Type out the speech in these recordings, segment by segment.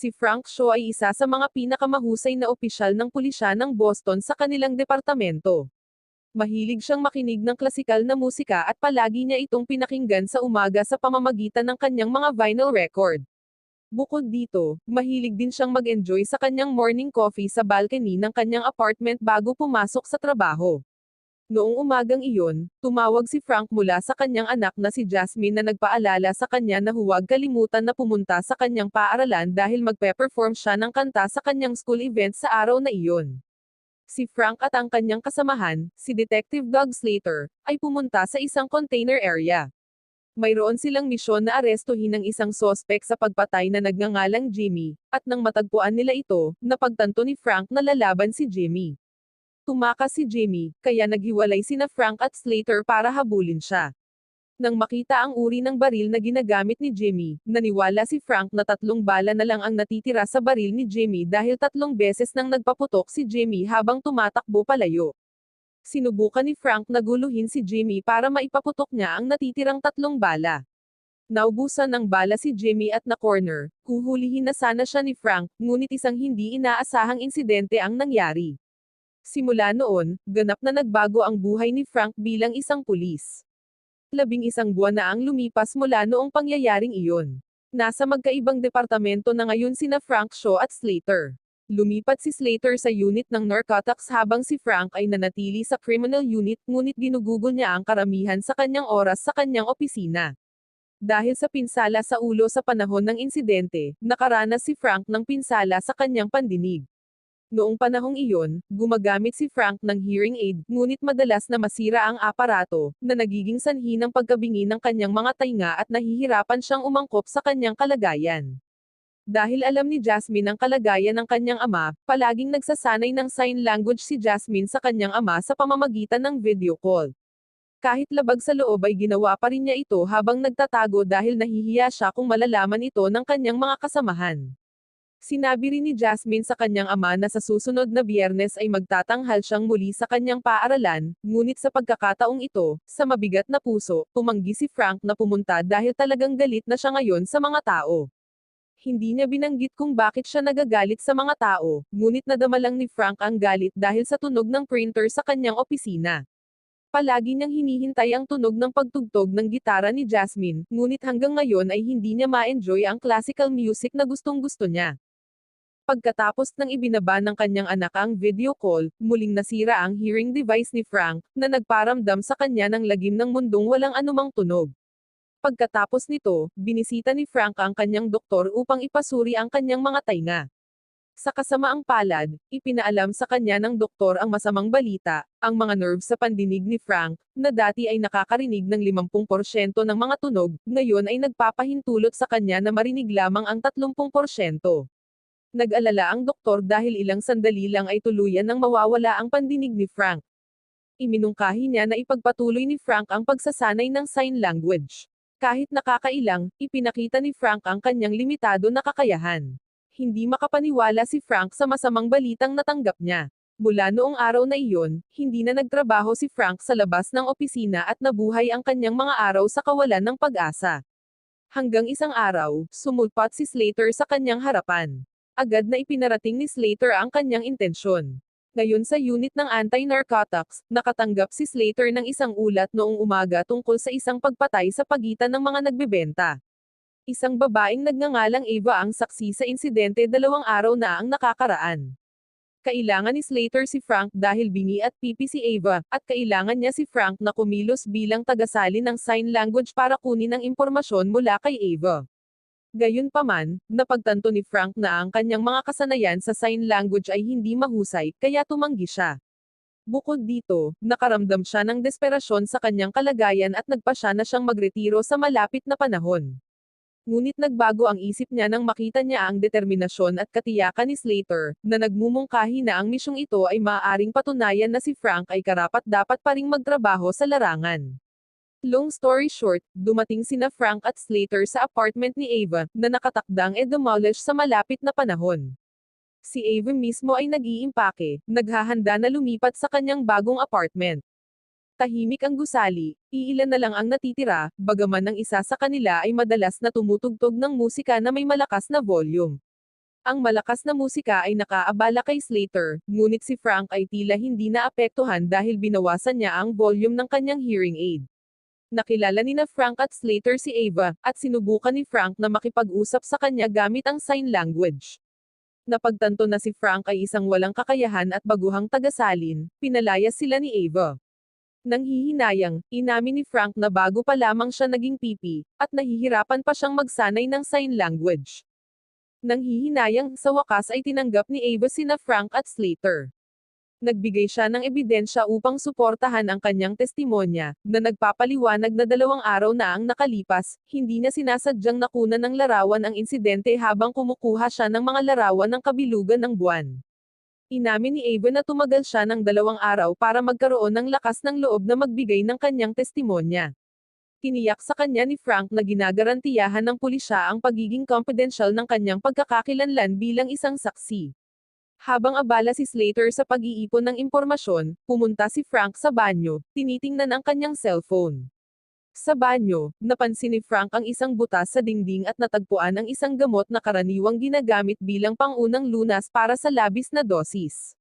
Si Frank Shaw ay isa sa mga pinakamahusay na opisyal ng pulisya ng Boston sa kanilang departamento. Mahilig siyang makinig ng klasikal na musika at palagi niya itong pinakinggan sa umaga sa pamamagitan ng kanyang mga vinyl record. Bukod dito, mahilig din siyang mag-enjoy sa kanyang morning coffee sa balcony ng kanyang apartment bago pumasok sa trabaho. Noong umagang iyon, tumawag si Frank mula sa kanyang anak na si Jasmine na nagpaalala sa kanya na huwag kalimutan na pumunta sa kanyang paaralan dahil magpe-perform siya ng kanta sa kanyang school event sa araw na iyon. Si Frank at ang kanyang kasamahan, si Detective Doug Slater, ay pumunta sa isang container area. Mayroon silang misyon na arestuhin ang isang sospek sa pagpatay na nagngangalang Jimmy, at nang matagpuan nila ito, napagtanto ni Frank na lalaban si Jimmy. Tumakas si Jimmy, kaya naghiwalay sina Frank at Slater para habulin siya. Nang makita ang uri ng baril na ginagamit ni Jimmy, naniwala si Frank na 3 bala na lang ang natitira sa baril ni Jimmy dahil 3 beses nang nagpaputok si Jimmy habang tumatakbo palayo. Sinubukan ni Frank na guluhin si Jimmy para maipaputok niya ang natitirang 3 bala. Naubusan ng bala si Jimmy at na-corner, huhulihin na sana siya ni Frank, ngunit isang hindi inaasahang insidente ang nangyari. Simula noon, ganap na nagbago ang buhay ni Frank bilang isang pulis. 11 buwan na ang lumipas mula noong pangyayaring iyon. Nasa magkaibang departamento na ngayon sina Frank Shaw at Slater. Lumipat si Slater sa unit ng narcotics habang si Frank ay nanatili sa criminal unit, ngunit ginugugol niya ang karamihan sa kanyang oras sa kanyang opisina. Dahil sa pinsala sa ulo sa panahon ng insidente, nakaranas si Frank ng pinsala sa kanyang pandinig. Noong panahong iyon, gumagamit si Frank ng hearing aid, ngunit madalas na masira ang aparato, na nagiging sanhi ng pagkabingi ng kanyang mga tainga at nahihirapan siyang umangkop sa kanyang kalagayan. Dahil alam ni Jasmine ang kalagayan ng kanyang ama, palaging nagsasanay ng sign language si Jasmine sa kanyang ama sa pamamagitan ng video call. Kahit labag sa loob ay ginawa pa rin niya ito habang nagtatago dahil nahihiya siya kung malalaman ito ng kanyang mga kasamahan. Sinabi rin ni Jasmine sa kanyang ama na sa susunod na Biyernes ay magtatanghal siyang muli sa kanyang paaralan, ngunit sa pagkakataong ito, sa mabigat na puso, tumanggi si Frank na pumunta dahil talagang galit na siya ngayon sa mga tao. Hindi niya binanggit kung bakit siya nagagalit sa mga tao, ngunit nadama lang ni Frank ang galit dahil sa tunog ng printer sa kanyang opisina. Palagi niyang hinihintay ang tunog ng pagtugtog ng gitara ni Jasmine, ngunit hanggang ngayon ay hindi niya ma-enjoy ang classical music na gustong-gusto niya. Pagkatapos ng ibinaba ng kanyang anak ang video call, muling nasira ang hearing device ni Frank, na nagparamdam sa kanya ng lagim ng mundong walang anumang tunog. Pagkatapos nito, binisita ni Frank ang kanyang doktor upang ipasuri ang kanyang mga tainga. Sa kasamaang palad, ipinaalam sa kanya ng doktor ang masamang balita, ang mga nerves sa pandinig ni Frank, na dati ay nakakarinig ng 50% ng mga tunog, ngayon ay nagpapahintulot sa kanya na marinig lamang ang 30%. Nag-alala ang doktor dahil ilang sandali lang ay tuluyan nang mawawala ang pandinig ni Frank. Iminungkahi niya na ipagpatuloy ni Frank ang pagsasanay ng sign language. Kahit nakakailang, ipinakita ni Frank ang kanyang limitado na kakayahan. Hindi makapaniwala si Frank sa masamang balitang natanggap niya. Mula noong araw na iyon, hindi na nagtrabaho si Frank sa labas ng opisina at nabuhay ang kanyang mga araw sa kawalan ng pag-asa. Hanggang isang araw, sumulpat si Slater sa kanyang harapan. Agad na ipinarating ni Slater ang kanyang intensyon. Ngayon sa unit ng anti-narcotics, nakatanggap si Slater ng isang ulat noong umaga tungkol sa isang pagpatay sa pagitan ng mga nagbebenta. Isang babaeng nagngangalang Eva ang saksi sa insidente 2 araw na ang nakakaraan. Kailangan ni Slater si Frank dahil bingi at pipi si Eva, at kailangan niya si Frank na kumilos bilang tagasali ng sign language para kunin ang impormasyon mula kay Eva. Gayunpaman, napagtanto ni Frank na ang kanyang mga kasanayan sa sign language ay hindi mahusay, kaya tumanggi siya. Bukod dito, nakaramdam siya ng desperasyon sa kanyang kalagayan at nagpasya na siyang magretiro sa malapit na panahon. Ngunit nagbago ang isip niya nang makita niya ang determinasyon at katiyakan ni Slater, na nagmumungkahi na ang misyong ito ay maaaring patunayan na si Frank ay karapat-dapat pa ring magtrabaho sa larangan. Long story short, dumating sina Frank at Slater sa apartment ni Ava, na nakatakdang e-demolish sa malapit na panahon. Si Ava mismo ay nag-iimpake, naghahanda na lumipat sa kanyang bagong apartment. Tahimik ang gusali, iilan na lang ang natitira, bagaman ang isa sa kanila ay madalas na tumutugtog ng musika na may malakas na volume. Ang malakas na musika ay nakaabala kay Slater, ngunit si Frank ay tila hindi naapektuhan dahil binawasan niya ang volume ng kanyang hearing aid. Nakilala nina Frank at Slater si Ava, at sinubukan ni Frank na makipag-usap sa kanya gamit ang sign language. Napagtanto na si Frank ay isang walang kakayahan at baguhang tagasalin, pinalayas sila ni Ava. Nang hihinayang, inamin ni Frank na bago pa lamang siya naging pipi, at nahihirapan pa siyang magsanay ng sign language. Nang hihinayang, sa wakas ay tinanggap ni Ava sina Frank at Slater. Nagbigay siya ng ebidensya upang suportahan ang kanyang testimonya, na nagpapaliwanag na 2 araw na ang nakalipas, hindi niya sinasadyang nakunan ng larawan ang insidente habang kumukuha siya ng mga larawan ng kabilugan ng buwan. Inamin ni Ava na tumagal siya ng 2 araw para magkaroon ng lakas ng loob na magbigay ng kanyang testimonya. Tiniyak sa kanya ni Frank na ginagarantiyahan ng pulisya ang pagiging confidential ng kanyang pagkakakilanlan bilang isang saksi. Habang abala si Slater sa pag-iipon ng impormasyon, pumunta si Frank sa banyo, tinitingnan ang kanyang cellphone. Sa banyo, napansin ni Frank ang isang butas sa dingding at natagpuan ang isang gamot na karaniwang ginagamit bilang pangunang lunas para sa labis na dosis.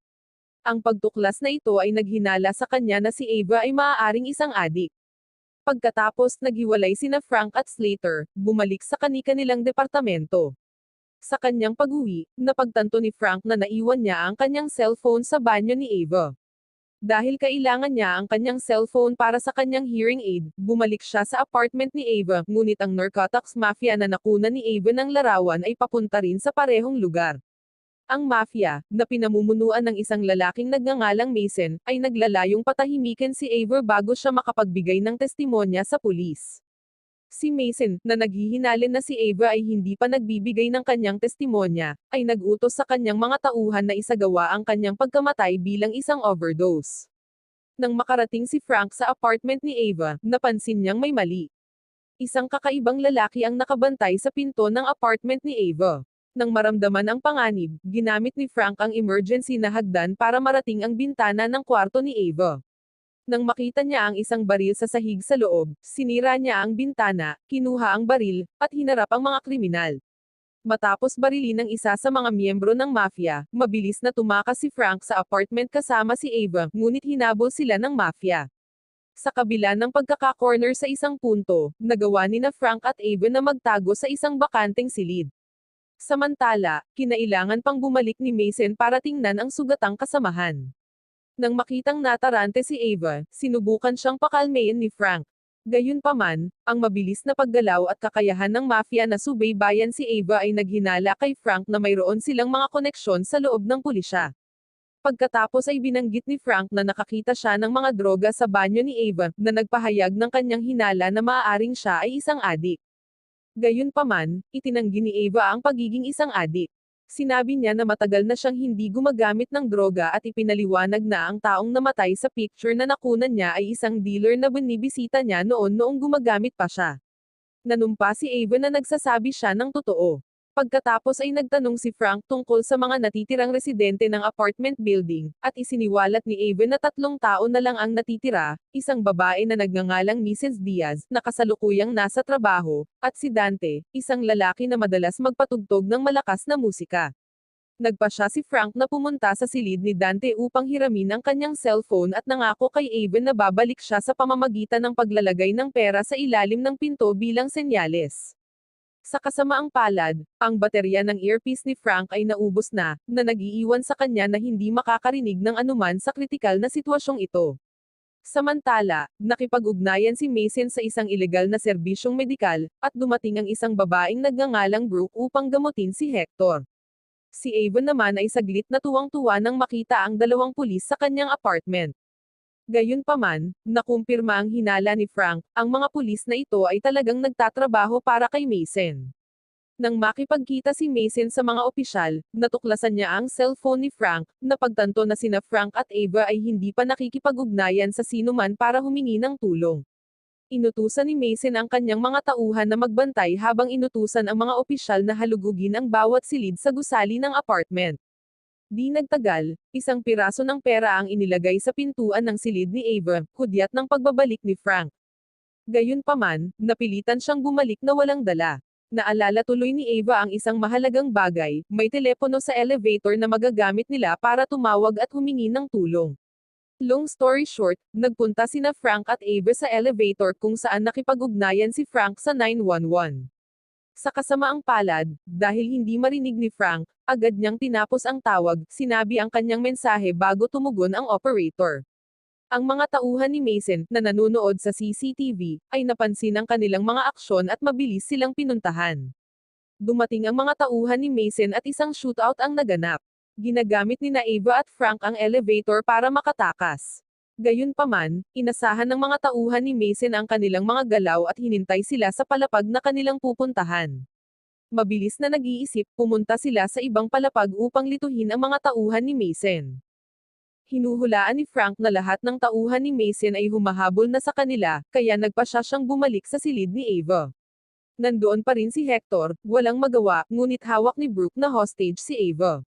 Ang pagtuklas na ito ay naghinala sa kanya na si Ava ay maaaring isang adik. Pagkatapos naghiwalay sina Frank at Slater, bumalik sa kani-kanilang departamento. Sa kanyang pag-uwi, napagtanto ni Frank na naiwan niya ang kanyang cellphone sa banyo ni Ava. Dahil kailangan niya ang kanyang cellphone para sa kanyang hearing aid, bumalik siya sa apartment ni Ava, ngunit ang narcotics mafia na nakunan ni Ava ng larawan ay papunta rin sa parehong lugar. Ang mafia, na pinamumunuan ng isang lalaking nagngangalang Mason, ay naglalayong patahimikin si Ava bago siya makapagbigay ng testimonya sa pulis. Si Mason, na naghihinalin na si Ava ay hindi pa nagbibigay ng kanyang testimonya, ay nag-utos sa kanyang mga tauhan na isagawa ang kanyang pagkamatay bilang isang overdose. Nang makarating si Frank sa apartment ni Ava, napansin niyang may mali. Isang kakaibang lalaki ang nakabantay sa pinto ng apartment ni Ava. Nang maramdaman ang panganib, ginamit ni Frank ang emergency na hagdan para marating ang bintana ng kwarto ni Ava. Nang makita niya ang isang baril sa sahig sa loob, sinira niya ang bintana, kinuha ang baril, at hinarap ang mga kriminal. Matapos barilin ng isa sa mga miyembro ng mafia, mabilis na tumakas si Frank sa apartment kasama si Ava, ngunit hinabol sila ng mafia. Sa kabila ng pagkaka-corner sa isang punto, nagawa ni na Frank at Ava na magtago sa isang bakanteng silid. Samantala, kinailangan pang bumalik ni Mason para tingnan ang sugatang kasamahan. Nang makitang natarante si Ava, sinubukan siyang pakalmayin ni Frank. Gayunpaman, ang mabilis na paggalaw at kakayahan ng mafia na subaybayan si Ava ay naghinala kay Frank na mayroon silang mga koneksyon sa loob ng pulisya. Pagkatapos ay binanggit ni Frank na nakakita siya ng mga droga sa banyo ni Ava, na nagpahayag ng kanyang hinala na maaaring siya ay isang adik. Gayunpaman, itinanggi ni Ava ang pagiging isang adik. Sinabi niya na matagal na siyang hindi gumagamit ng droga at ipinaliwanag na ang taong namatay sa picture na nakunan niya ay isang dealer na binibisita niya noong gumagamit pa siya. Nanumpa si Ava na nagsasabi siya ng totoo. Pagkatapos ay nagtanong si Frank tungkol sa mga natitirang residente ng apartment building, at isiniwalat ni Ava na 3 tao na lang ang natitira, isang babae na nagngangalang Mrs. Diaz, na kasalukuyang nasa trabaho, at si Dante, isang lalaki na madalas magpatugtog ng malakas na musika. Nagpasya si Frank na pumunta sa silid ni Dante upang hiramin ang kanyang cellphone at nangako kay Ava na babalik siya sa pamamagitan ng paglalagay ng pera sa ilalim ng pinto bilang senyales. Sa kasamaang palad, ang baterya ng earpiece ni Frank ay naubos na nag-iiwan sa kanya na hindi makakarinig ng anuman sa kritikal na sitwasyong ito. Samantala, nakipag-ugnayan si Mason sa isang ilegal na serbisyong medikal, at dumating ang isang babaeng nagngangalang Brooke upang gamutin si Hector. Si Ava naman ay saglit na tuwang-tuwa nang makita ang 2 pulis sa kanyang apartment. Gayunpaman, nakumpirma ang hinala ni Frank, ang mga pulis na ito ay talagang nagtatrabaho para kay Mason. Nang makipagkita si Mason sa mga opisyal, natuklasan niya ang cellphone ni Frank, napagtanto na sina Frank at Ava ay hindi pa nakikipag-ugnayan sa sinuman para humingi ng tulong. Inutusan ni Mason ang kanyang mga tauhan na magbantay habang inutusan ang mga opisyal na halugugin ang bawat silid sa gusali ng apartment. Di nagtagal, isang piraso ng pera ang inilagay sa pintuan ng silid ni Ava, hudyat ng pagbabalik ni Frank. Gayunpaman, napilitan siyang bumalik na walang dala. Naalala tuloy ni Ava ang isang mahalagang bagay, may telepono sa elevator na magagamit nila para tumawag at humingi ng tulong. Long story short, nagpunta sina Frank at Ava sa elevator kung saan nakipag-ugnayan si Frank sa 911. Sa kasamaang palad, dahil hindi marinig ni Frank, agad niyang tinapos ang tawag, sinabi ang kanyang mensahe bago tumugon ang operator. Ang mga tauhan ni Mason, na nanonood sa CCTV, ay napansin ang kanilang mga aksyon at mabilis silang pinuntahan. Dumating ang mga tauhan ni Mason at isang shootout ang naganap. Ginagamit ni Ava at Frank ang elevator para makatakas. Gayunpaman, inasahan ng mga tauhan ni Mason ang kanilang mga galaw at hinintay sila sa palapag na kanilang pupuntahan. Mabilis na nag-iisip, pumunta sila sa ibang palapag upang lituhin ang mga tauhan ni Mason. Hinuhulaan ni Frank na lahat ng tauhan ni Mason ay humahabol na sa kanila, kaya nagpasya siyang bumalik sa silid ni Ava. Nandoon pa rin si Hector, walang magawa, ngunit hawak ni Brooke na hostage si Ava.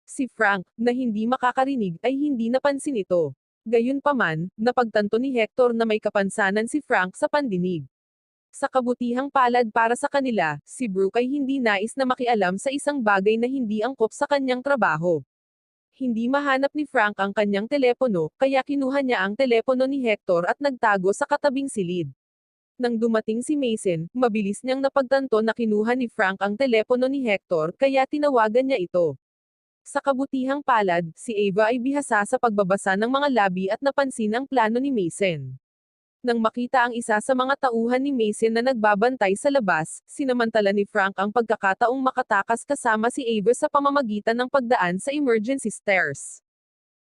Si Frank, na hindi makakarinig, ay hindi napansin ito. Gayunpaman, napagtanto ni Hector na may kapansanan si Frank sa pandinig. Sa kabutihang palad para sa kanila, si Brooke ay hindi nais na makialam sa isang bagay na hindi angkop sa kanyang trabaho. Hindi mahanap ni Frank ang kanyang telepono, kaya kinuha niya ang telepono ni Hector at nagtago sa katabing silid. Nang dumating si Mason, mabilis niyang napagtanto na kinuha ni Frank ang telepono ni Hector, kaya tinawagan niya ito. Sa kabutihang palad, si Ava ay bihasa sa pagbabasa ng mga labi at napansin ang plano ni Mason. Nang makita ang isa sa mga tauhan ni Mason na nagbabantay sa labas, sinamantala ni Frank ang pagkakataong makatakas kasama si Ava sa pamamagitan ng pagdaan sa emergency stairs.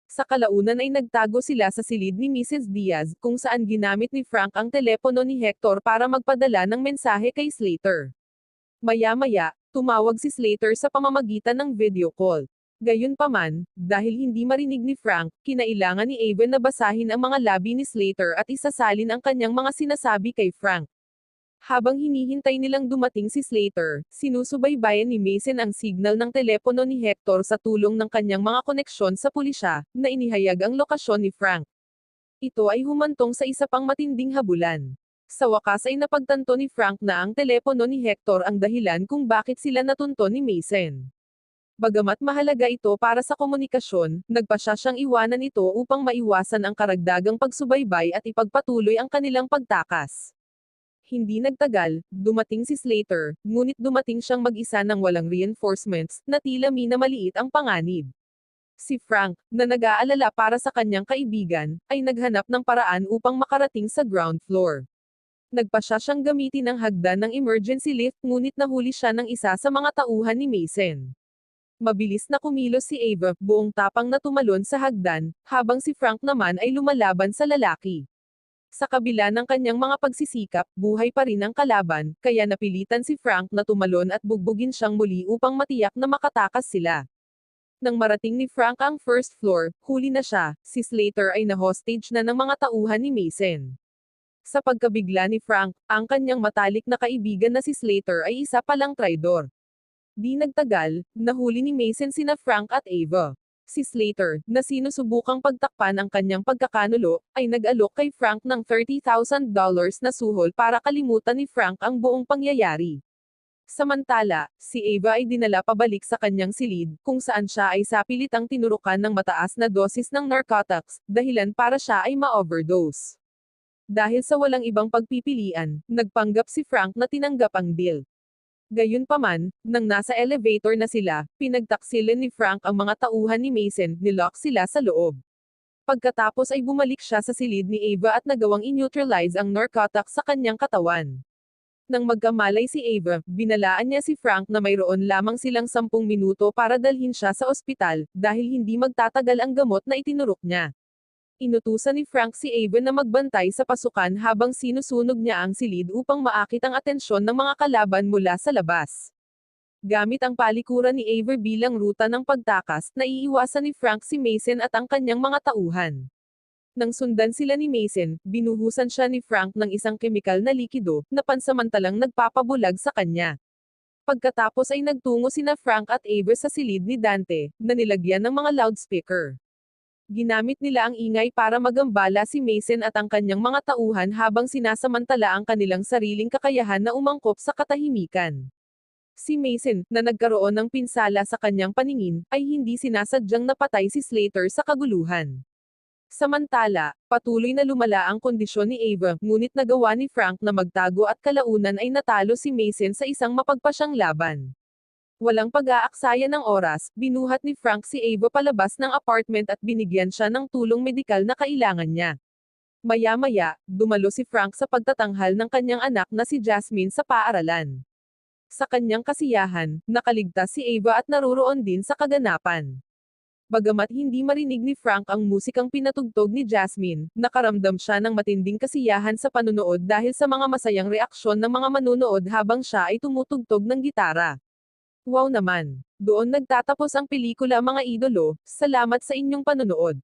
Sa kalaunan ay nagtago sila sa silid ni Mrs. Diaz, kung saan ginamit ni Frank ang telepono ni Hector para magpadala ng mensahe kay Slater. Maya-maya, tumawag si Slater sa pamamagitan ng video call. Gayunpaman, dahil hindi marinig ni Frank, kinailangan ni Ava na basahin ang mga labi ni Slater at isasalin ang kanyang mga sinasabi kay Frank. Habang hinihintay nilang dumating si Slater, sinusubaybayan ni Mason ang signal ng telepono ni Hector sa tulong ng kanyang mga koneksyon sa pulisya, na inihayag ang lokasyon ni Frank. Ito ay humantong sa isa pang matinding habulan. Sa wakas ay napagtanto ni Frank na ang telepono ni Hector ang dahilan kung bakit sila natunto ni Mason. Bagamat mahalaga ito para sa komunikasyon, nagpasya siyang iwanan ito upang maiwasan ang karagdagang pagsubaybay at ipagpatuloy ang kanilang pagtakas. Hindi nagtagal, dumating si Slater, ngunit dumating siyang mag-isa ng walang reinforcements, na tila minamaliit ang panganib. Si Frank, na nag-aalala para sa kanyang kaibigan, ay naghanap ng paraan upang makarating sa ground floor. Nagpasya siyang gamitin ang hagdan ng emergency lift ngunit nahuli siya ng isa sa mga tauhan ni Mason. Mabilis na kumilos si Ava, buong tapang na tumalon sa hagdan, habang si Frank naman ay lumalaban sa lalaki. Sa kabila ng kanyang mga pagsisikap, buhay pa rin ang kalaban, kaya napilitan si Frank na tumalon at bugbugin siyang muli upang matiyak na makatakas sila. Nang marating ni Frank ang first floor, huli na siya, si Slater ay na-hostage na ng mga tauhan ni Mason. Sa pagkabigla ni Frank, ang kanyang matalik na kaibigan na si Slater ay isa palang traidor. Di nagtagal, nahuli ni Mason sina Frank at Ava. Si Slater, na sinusubukang pagtakpan ang kanyang pagkakanulo, ay nag-alok kay Frank ng $30,000 na suhol para kalimutan ni Frank ang buong pangyayari. Samantala, si Ava ay dinala pabalik sa kanyang silid, kung saan siya ay sapilitang tinurukan ng mataas na dosis ng narcotics, dahilan para siya ay ma-overdose. Dahil sa walang ibang pagpipilian, nagpanggap si Frank na tinanggap ang deal. Gayunpaman, nang nasa elevator na sila, pinagtaksilan ni Frank ang mga tauhan ni Mason, nilock sila sa loob. Pagkatapos ay bumalik siya sa silid ni Ava at nagawang i-neutralize ang narcotics sa kanyang katawan. Nang magkamalay si Ava, binalaan niya si Frank na mayroon lamang silang 10 minuto para dalhin siya sa ospital, dahil hindi magtatagal ang gamot na itinurok niya. Inutusan ni Frank si Ava na magbantay sa pasukan habang sinusunog niya ang silid upang maakit ang atensyon ng mga kalaban mula sa labas. Gamit ang palikuran ni Ava bilang ruta ng pagtakas, naiiwasan ni Frank si Mason at ang kanyang mga tauhan. Nang sundan sila ni Mason, binuhusan siya ni Frank ng isang kemikal na likido, na pansamantalang nagpapabulag sa kanya. Pagkatapos ay nagtungo sina Frank at Ava sa silid ni Dante, na nilagyan ng mga loudspeaker. Ginamit nila ang ingay para magambala si Mason at ang kanyang mga tauhan habang sinasamantala ang kanilang sariling kakayahan na umangkop sa katahimikan. Si Mason, na nagkaroon ng pinsala sa kanyang paningin, ay hindi sinasadyang napatay si Slater sa kaguluhan. Samantala, patuloy na lumala ang kondisyon ni Ava, ngunit nagawa ni Frank na magtago at kalaunan ay natalo si Mason sa isang mapagpasyang laban. Walang pag-aaksaya ng oras, binuhat ni Frank si Ava palabas ng apartment at binigyan siya ng tulong medikal na kailangan niya. Maya-maya, dumalo si Frank sa pagtatanghal ng kanyang anak na si Jasmine sa paaralan. Sa kanyang kasiyahan, nakaligtas si Ava at naruroon din sa kaganapan. Bagamat hindi marinig ni Frank ang musikang pinatugtog ni Jasmine, nakaramdam siya ng matinding kasiyahan sa panunood dahil sa mga masayang reaksyon ng mga manunood habang siya ay tumutugtog ng gitara. Wow naman! Doon nagtatapos ang pelikula mga idolo, salamat sa inyong panunood.